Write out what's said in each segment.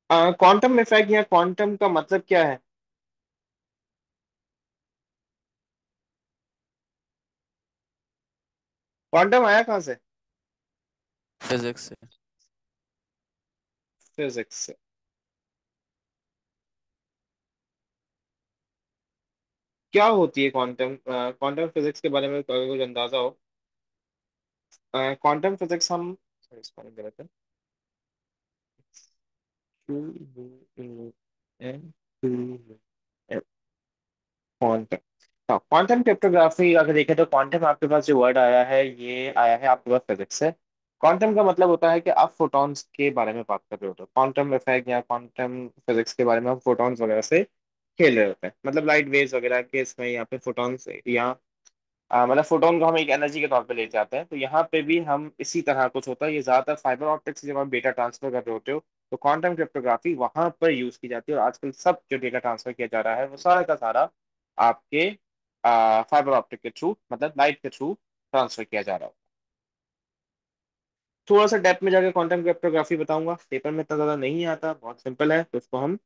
Quantum effect या quantum का मतलब क्या है? क्वांटम आया कहाँ से? फिजिक्स से। फिजिक्स से। क्या होती है क्वांटम? क्वांटम फिजिक्स के बारे में अगर कुछ अंदाजा हो। क्वांटम फिजिक्स हम sorry, spelling गलत है। क्वांटम। हाँ, क्वांटम क्रिप्टोग्राफी अगर देखें तो क्वांटम आपके पास जो वर्ड आया है ये आया है आपके पास फिजिक्स से। क्वांटम का मतलब होता है कि आप फोटॉन्स के बारे में बात कर रहे होते हो, क्वांटम इफेक्ट या क्वांटम फिजिक्स के बारे में हम फोटॉन्स वगैरह से खेल रहे होते हैं, मतलब लाइट वेव्स वगैरह के इसमें यहाँ पे फोटॉन्स या मतलब फोटोन को हम एक एनर्जी के तौर पे ले जाते हैं, तो यहाँ पे भी हम इसी तरह कुछ होता है। ये ज्यादातर फाइबर ऑप्टिक्स जब आप डेटा ट्रांसफर कर रहे होते हो तो क्वांटम क्रिप्टोग्राफी वहां पर यूज की जाती है, और आजकल सब जो डेटा ट्रांसफर किया जा रहा है वो सारा का सारा आपके फाइबर ऑप्टिक के थ्रू, मतलब लाइट के थ्रू ट्रांसफर किया जा रहा है। थोड़ा सा डेप्थ में जाकर क्वांटम क्रिप्टोग्राफी बताऊंगा, पेपर में इतना ज्यादा नहीं आता, बहुत सिंपल है, तो उसको हम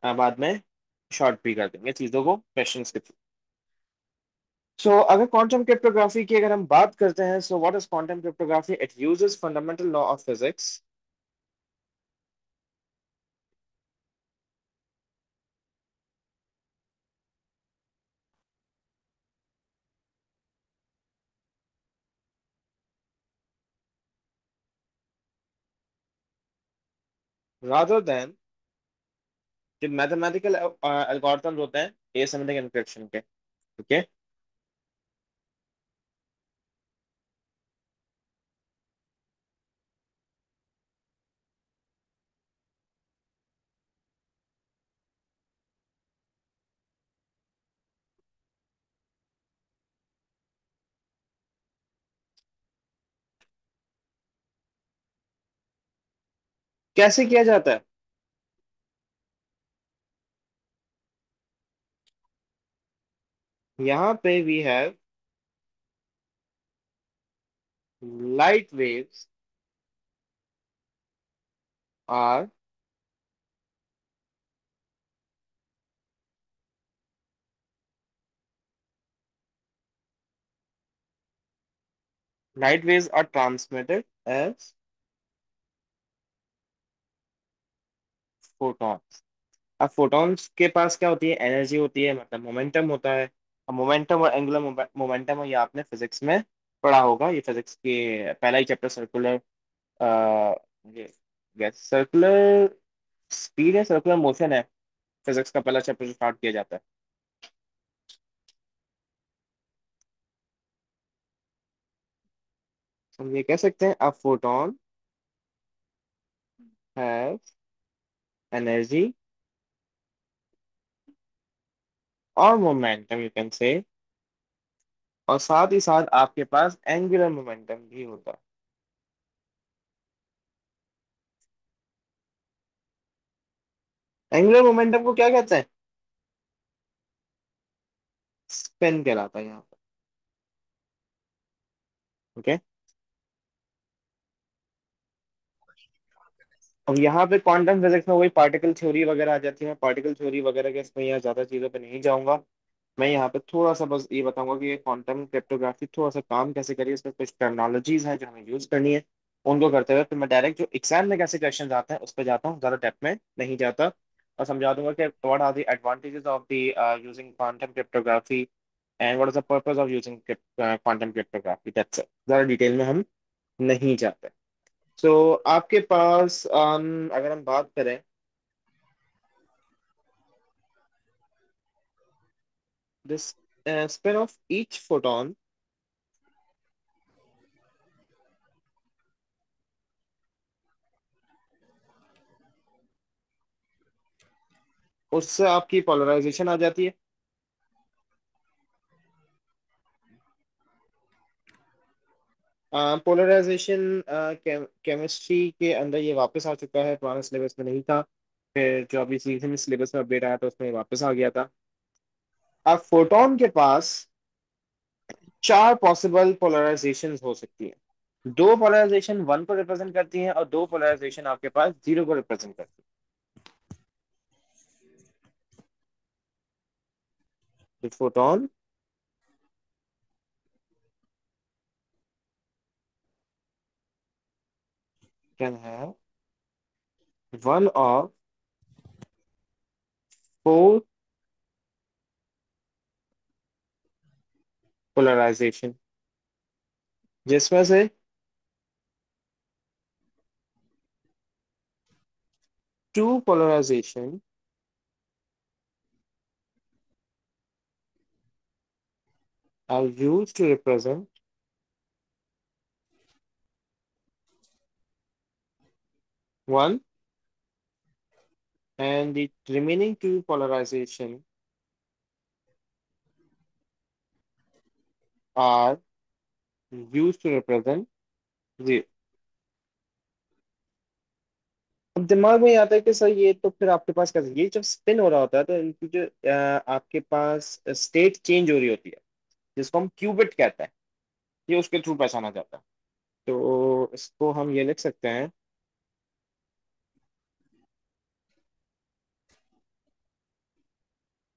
बाद में शॉर्ट भी कर देंगे चीजों को क्वेश्चंस के थ्रू। सो अगर क्वांटम क्रिप्टोग्राफी की अगर हम बात करते हैं, so what is quantum cryptography? It uses fundamental law of physics rather than जो मैथमेटिकल एल्गोरिथम्स होते हैं एसिम्प्टिक एन्क्रिप्शन के। ओके। कैसे किया जाता है? यहाँ पे we have light waves are light waves are transmitted as photons. अब फोटॉन्स के पास क्या होती है? एनर्जी होती है, मतलब मोमेंटम होता है। अब मोमेंटम और एंगुलर मोमेंटम, ये आपने फिजिक्स में पढ़ा होगा, ये फिजिक्स के पहला ही चैप्टर सर्कुलर ये सर्कुलर स्पीड है, सर्कुलर मोशन है, फिजिक्स का पहला चैप्टर जो स्टार्ट किया जाता है। तो हम ये कह सकते हैं अ फोटोन हैव एनर्जी और मोमेंटम यू कैन से, और साथ ही साथ आपके पास एंगुलर मोमेंटम भी होता है। एंगुलर मोमेंटम को क्या कहते हैं? स्पिन कहलाता है यहाँ पर। ओके। अब यहाँ पे क्वांटम फिजिक्स में वही पार्टिकल थ्योरी वगैरह आ जाती है, पार्टिकल थ्योरी वगैरह के इसमें यहाँ ज्यादा चीजों पे नहीं जाऊंगा। मैं यहाँ पे थोड़ा सा बस ये बताऊंगा कि ये क्वांटम क्रिप्टोग्राफी थोड़ा सा काम कैसे करिए, इसमें कुछ टर्मिनोलॉजीज हैं जो हमें यूज करनी है, उनको करते हुए फिर मैं डायरेक्ट जो एग्जाम में कैसे क्वेश्चन आते हैं उस पर जाता हूँ, ज्यादा डेप्थ में नहीं जाता, और समझा दूंगा कि what are the advantages of the using quantum cryptography and what is the purpose of using quantum cryptography, that's it. ज्यादा डिटेल में हम नहीं जाते। सो आपके पास अगर हम बात करें this spin off each photon, उससे आपकी पोलराइजेशन आ जाती है। पोलराइजेशन केमिस्ट्री के अंदर ये वापस आ चुका है, पुराने सिलेबस में नहीं था, फिर जो अभी सीजन सिलेबस में अपडेट आया था उसमें वापस आ गया था। अब फोटोन के पास चार पॉसिबल पोलराइजेशन हो सकती है। दो पोलराइजेशन वन को रिप्रेजेंट करती हैं और दो पोलराइजेशन आपके पास जीरो को रिप्रेजेंट करती है। The photon can have one of four polarization, जिसमें से two polarization are used to represent one, and the remaining two polarization are used to represent zero. अब दिमाग में ये आता है कि सर ये तो फिर आपके पास कैसे, ये जब स्पिन हो रहा होता है तो इनकी जो आपके पास स्टेट चेंज हो रही होती है, जिसको हम क्यूबिट कहते हैं, ये उसके थ्रू पहचाना जाता है। तो इसको हम ये लिख सकते हैं,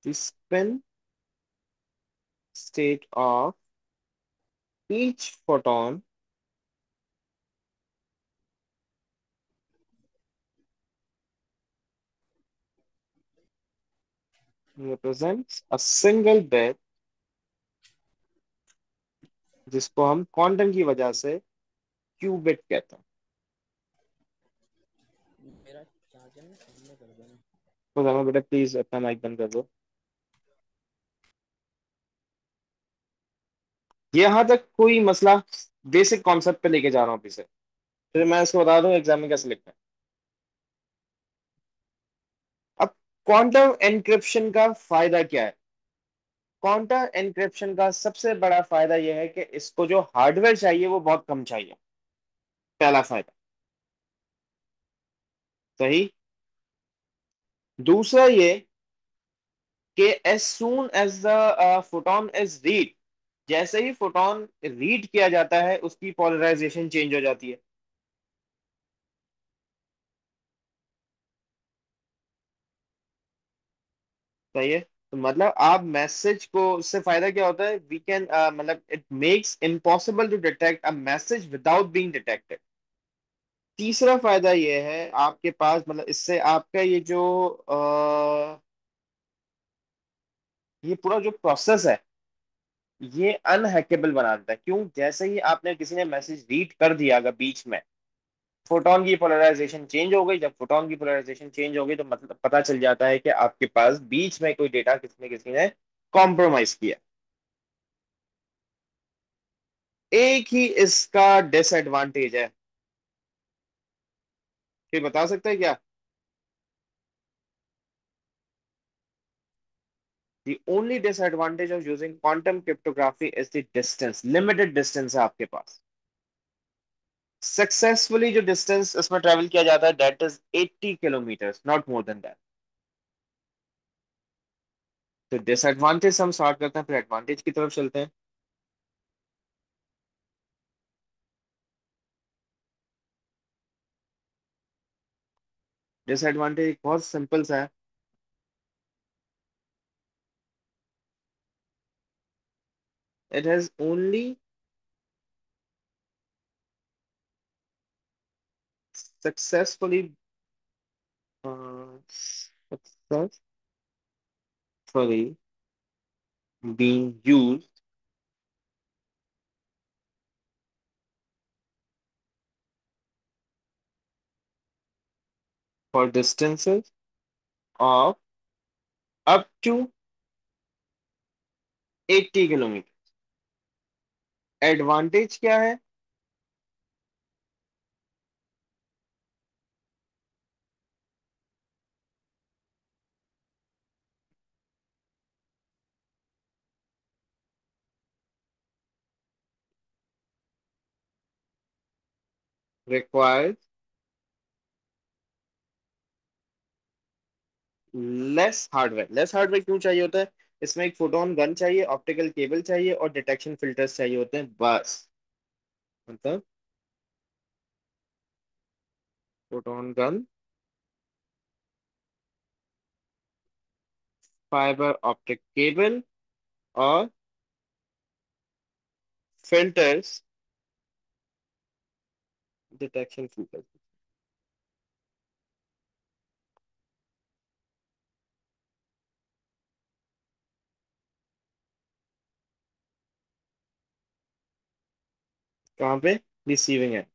the spin state of each photon represents a single bit, जिसको हम क्वांटम की वजह से क्यूबिट कहते हैं। मेरा चार्जर में सामने कर देना। तो जानो बेटा, प्लीज अपना माइक बंद कर दो। ये यहाँ तक कोई मसला, बेसिक कॉन्सेप्ट पे लेके जा रहा हूँ अभी से, फिर मैं इसको बता दूं एग्जाम में कैसे लिखना है। अब क्वांटम एनक्रिप्शन का फायदा क्या है? क्वांटम एनक्रिप्शन का सबसे बड़ा फायदा यह है कि इसको जो हार्डवेयर चाहिए वो बहुत कम चाहिए। पहला फायदा। सही। दूसरा ये कि as soon as the photon is read, जैसे ही फोटोन रीड किया जाता है उसकी पोलराइजेशन चेंज हो जाती है। सही है। तो मतलब आप मैसेज को, उससे फायदा क्या होता है, वी कैन मतलब it makes impossible to detect a message without being detected. तीसरा फायदा ये है आपके पास, मतलब इससे आपका ये जो ये पूरा जो प्रोसेस है ये अनहैकेबल बना देता है। क्यों? जैसे ही आपने किसी ने मैसेज रीड कर दिया अगर बीच में, फोटोन की पोलराइजेशन चेंज हो गई। जब फोटोन की पोलराइजेशन चेंज हो गई तो मतलब पता चल जाता है कि आपके पास बीच में कोई डेटा किसी ने कॉम्प्रोमाइज किया। एक ही इसका डिसएडवांटेज है, कोई बता सकता है क्या? The only disadvantage of using quantum cryptography is the distance, limited distance है आपके पास। सक्सेसफुली जो डिस्टेंस इसमें ट्रेवल किया जाता है that is 80 kilometre, not more than that. तो डिसएडवांटेज हम स्टार्ट करते हैं, फिर एडवांटेज की तरफ चलते हैं। डिसएडवांटेज बहुत सिंपल सा है। It has only successfully successfully being used for distances of up to 80 kilometre. Advantage क्या है? Required less hardware. Less hardware क्यों चाहिए होता है? इसमें एक फोटोन गन चाहिए, ऑप्टिकल केबल चाहिए और डिटेक्शन फिल्टर्स चाहिए होते हैं बस। मतलब photon gun, fibre optic cable और फिल्टर्स, डिटेक्शन फिल्टर। कहाँ पे? रिसीविंग है।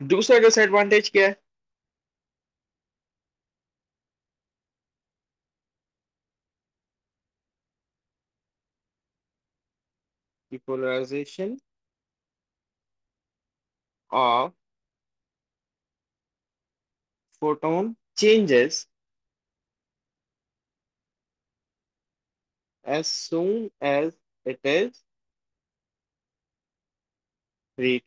दूसरा डिसएडवांटेज क्या है? Polarisation of photon changes as soon as it is read.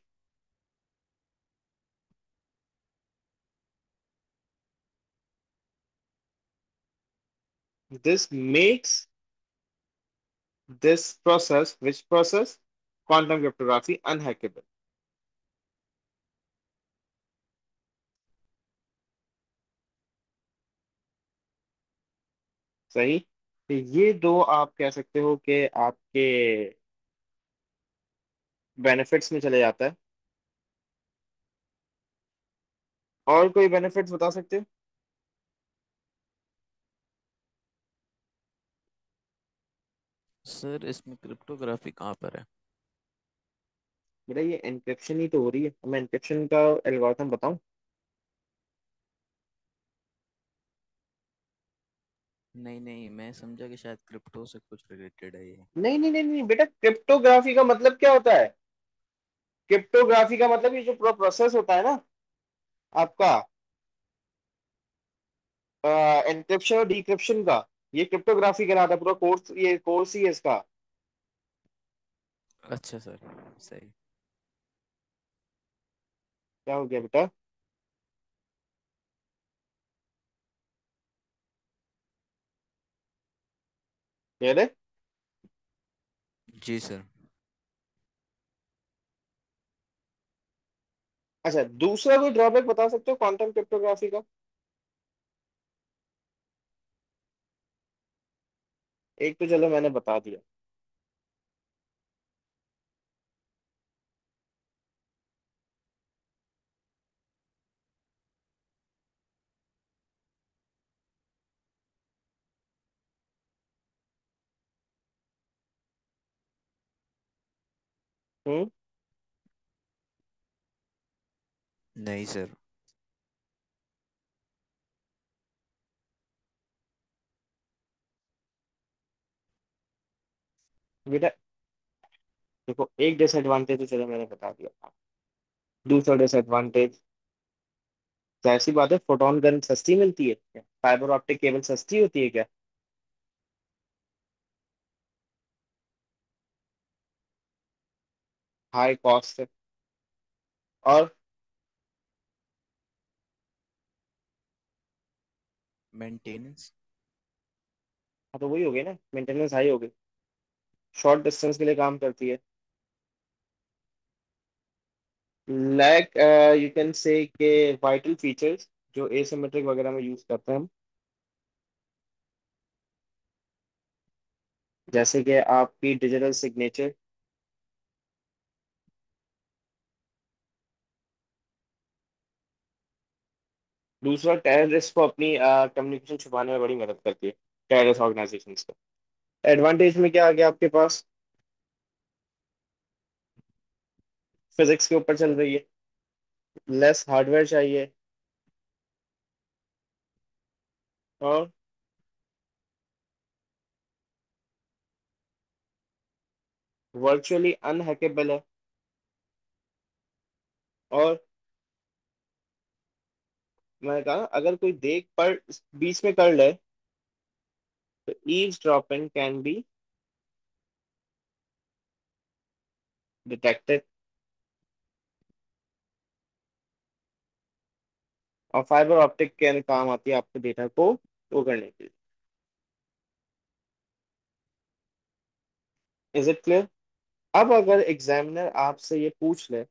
This makes this process, which process? Quantum cryptography unhackable. सही। तो ये दो आप कह सकते हो कि आपके बेनिफिट्स में चले जाता है। और कोई बेनिफिट्स बता सकते हो? सर इसमें क्रिप्टोग्राफी कहाँ पर है? बेटा ये एनक्रिप्शन ही तो हो रही है, मैं एनक्रिप्शन का एल्गोरिथम बताऊं? नहीं नहीं, मैं समझा कि शायद क्रिप्टो से कुछ रिलेटेड है ये। नहीं नहीं नहीं नहीं बेटा, क्रिप्टोग्राफी का मतलब क्या होता है? क्रिप्टोग्राफी का मतलब ये जो पूरा प्रोसेस होता है ना आपका, एनक्रिप्शन और डिक्रिप्शन का, ये क्रिप्टोग्राफी कहलाता है। पूरा कोर्स, ये कोर्स ही है इसका। अच्छा सर, सही। क्या हो गया बेटा? कह रहे? जी सर। अच्छा, दूसरा कोई ड्रॉबैक बता सकते हो क्वांटम क्रिप्टोग्राफी का? एक तो चलो मैंने बता दिया। हम्म। नहीं सर। बेटा देखो, एक डिसएडवांटेज तो चलो मैंने बता दिया। दूसरा डिसएडवांटेज, जाहिर सी बात है, फोटोन गन सस्ती मिलती है क्या? फाइबर ऑप्टिक केबल सस्ती होती है क्या? हाई कॉस्ट है। और मेंटेनेंस। हाँ, तो वही हो गई ना, मेंटेनेंस हाई हो गई। शॉर्ट डिस्टेंस के लिए काम करती है। लाइक यू कैन से के वाइटल फीचर्स जो एसिमेट्रिक वगैरह में यूज करते हैं हम, जैसे कि आपकी डिजिटल सिग्नेचर। दूसरा, टेररिस्ट को अपनी कम्युनिकेशन छुपाने में बड़ी मदद करती है, टेररिस्ट ऑर्गेनाइजेशन को। एडवांटेज में क्या आ गया आपके पास? फिजिक्स के ऊपर चल रही है, लेस हार्डवेयर चाहिए, और वर्चुअली अनहैकेबल है। और मैंने कहा अगर कोई देख पर बीच में कर ले तो eavesdropping can be detected. और फाइबर ऑप्टिक के काम आती है आपके डेटा को वो करने के लिए। Is it clear? अब अगर एग्जामिनर आपसे ये पूछ ले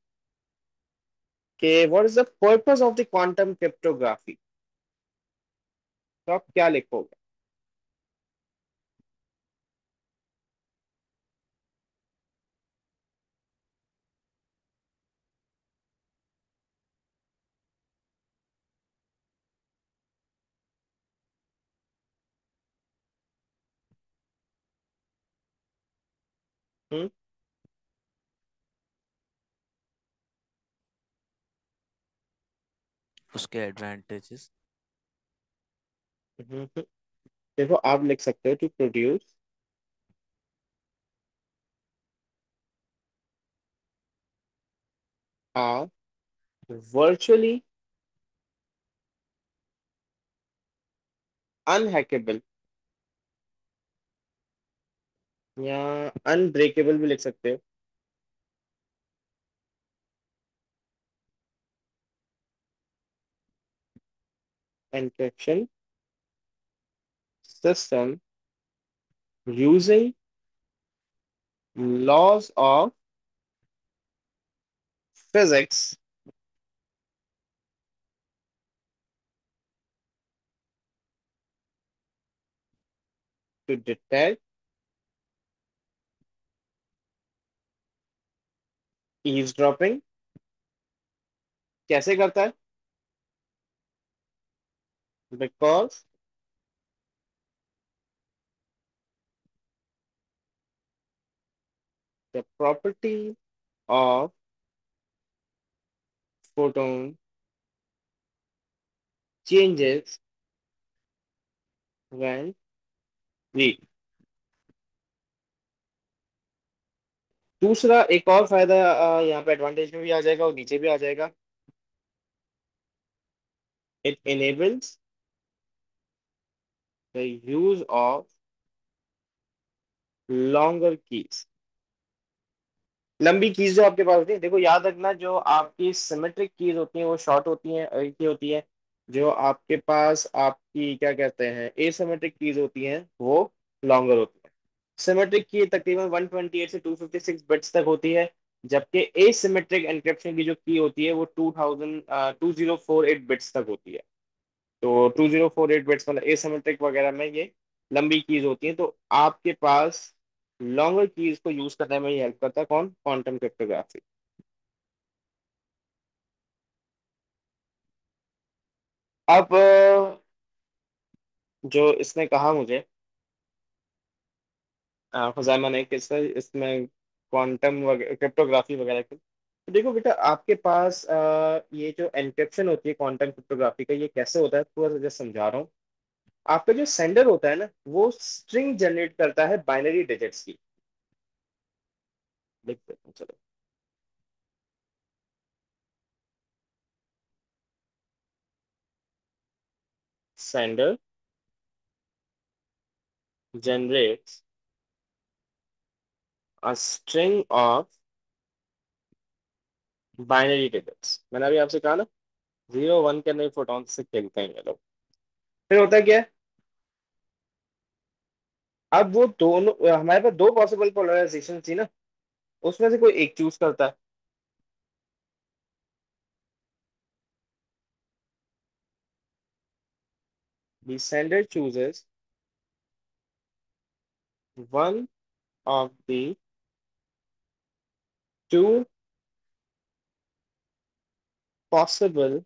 कि what is the purpose of the quantum cryptography, तो आप क्या लिखोगे? हम्म उसके एडवांटेजेस। देखो आप लिख सकते हो to produce a virtually unhackable या अनब्रेकेबल भी लिख सकते हो encryption system using laws of physics to detect eavesdropping. कैसे करता है? Because the property of photon changes when we। दूसरा एक और फायदा यहाँ पे एडवांटेज में भी आ जाएगा और नीचे भी आ जाएगा। It enables the use of longer keys। लंबी कीज जो आपके पास होती है, देखो याद रखना, जो आपकी सिमेट्रिक कीज होती हैं वो शॉर्ट होती हैं, एक ही होती है। जो आपके पास आपकी क्या कहते हैं एसिमेट्रिक कीज होती हैं वो लॉन्गर होती है। सिमेट्रिक की तकरीबन 128 से 256 बिट्स तक होती है, जबकि एसिमेट्रिक एन्क्रिप्शन की जो की होती है वो 2048 बिट्स तक होती है। तो 2048 बिट्स मतलब एसिमेट्रिक वगैरह में ये लंबी कीज होती हैं। तो आपके पास लॉन्गर कीज को यूज करने में ये हेल्प करता है कौन? Quantum cryptography. अब जो इसने कहा मुझे खुजैमा ने कि इसमें क्वांटम क्रिप्टोग्राफी वगैरह की, तो देखो बेटा आपके पास ये जो एन्क्रिप्शन होती है क्वांटम क्रिप्टोग्राफी का, ये कैसे होता है थोड़ा सा जस्ट समझा रहा हूँ। आपका जो सेंडर होता है ना वो स्ट्रिंग जनरेट करता है बाइनरी डिजिट्स की। लिख देता हूँ चलो। Sender generates a string of binary digits। मैंने अभी आपसे कहा ना 0 1 के नए फोटॉन से खेलते हैं ये लोग। फिर होता क्या है? अब वो दोनों हमारे पास दो पॉसिबल पोलराइजेशन थी ना, उसमें से कोई एक चूज करता है। The sender chooses one of the two possible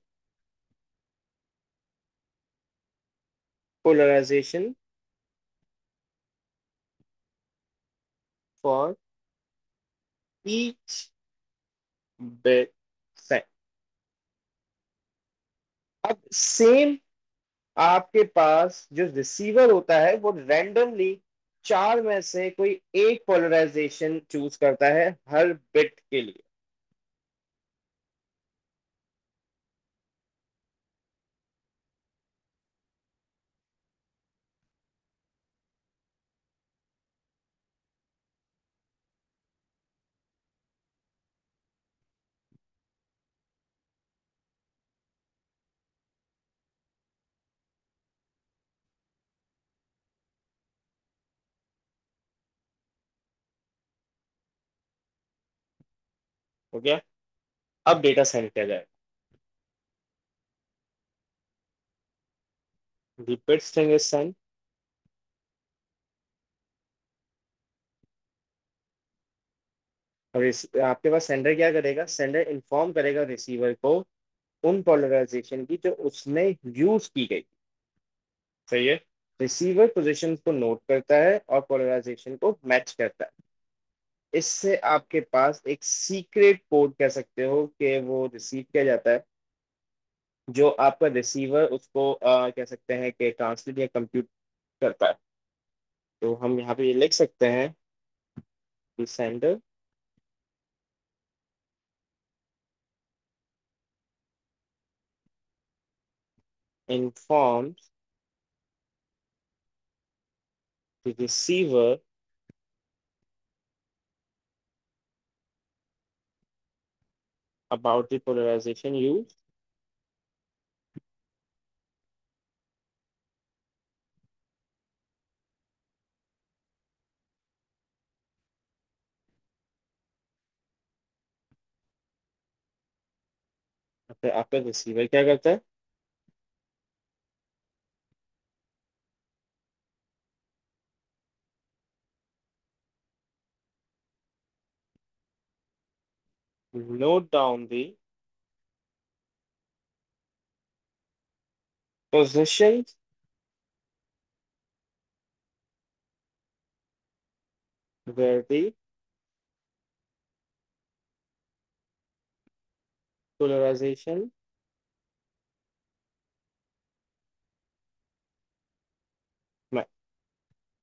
polarization for each bit set। अब सेम आपके पास जो रिसीवर होता है वो रैंडमली चार में से कोई एक पोलराइजेशन चूज करता है हर बिट के लिए। हो गया? अब डेटा सेंड किया जाएगा। The bit string is sent। और आपके पास सेंडर क्या करेगा? सेंडर इन्फॉर्म करेगा रिसीवर को उन पोलराइजेशन की जो उसने यूज की गई। सही है? रिसीवर पोजीशन को नोट करता है और पोलराइजेशन को मैच करता है। इससे आपके पास एक सीक्रेट कोड कह सकते हो कि वो रिसीव किया जाता है, जो आपका रिसीवर उसको कह सकते हैं कि ट्रांसलेट या कंप्यूट करता है। तो हम यहाँ पे ये लिख सकते हैं कि sender informs the receiver about the polarization used। फिर आपका रिसीवर क्या करता है? Note down the positions where the polarization में,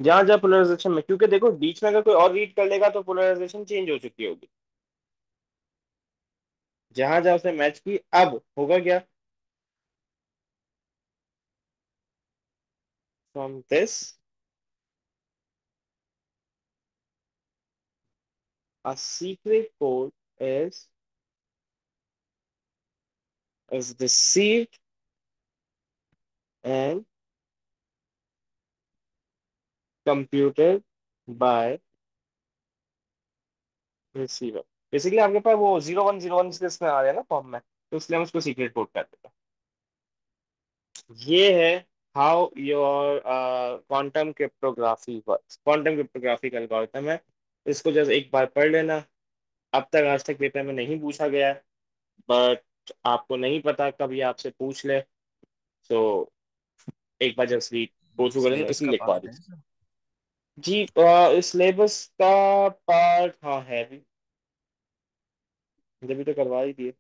जहां जहां पोलराइजेशन में, क्योंकि देखो बीच में अगर कोई और रीड कर लेगा तो पोलराइजेशन चेंज हो चुकी होगी। जहां जहां उसने मैच की, अब होगा क्या? From this a secret code is received and computed by receiver। Basically आपके पास वो 0101 इसमें आ रहा है ना फॉर्म में, तो इसलिए हम उसको सीक्रेट कोड कहते हैं। ये है how your quantum cryptography works. Quantum cryptography का एल्गोरिथम है। इसको जस्ट एक बार पढ़ लेना। अब तक आज तक पेपर में नहीं पूछा गया है, बट आपको नहीं पता, कभी आपसे पूछ ले तो एक बार जस्ट रीड गो थ्रू कर लेना, सिलेबस इसलिए का लिखवा पार्ट दी। है सर? जी इस सिलेबस का पार्ट हाँ है भी, जब भी तो करवा ही दिए।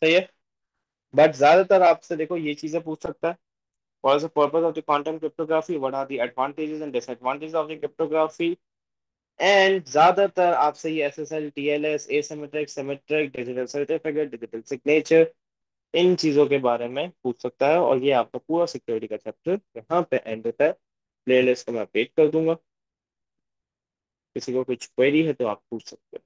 सही है। बट ज्यादातर आपसे देखो ये चीजें पूछ सकता है। What is the purpose of the quantum cryptography? What are the advantages and disadvantages of the cryptography? And ज्यादातर आपसे ये SSL, TLS, asymmetric, symmetric, digital certificate, digital signature, इन चीजों के बारे में पूछ सकता है। और ये आपका पूरा सिक्योरिटी का चैप्टर यहाँ पे एंड होता है। प्लेलिस्ट को मैं अपडेट कर दूंगा। किसी को कुछ क्वेरी है तो आप पूछ सकते हो।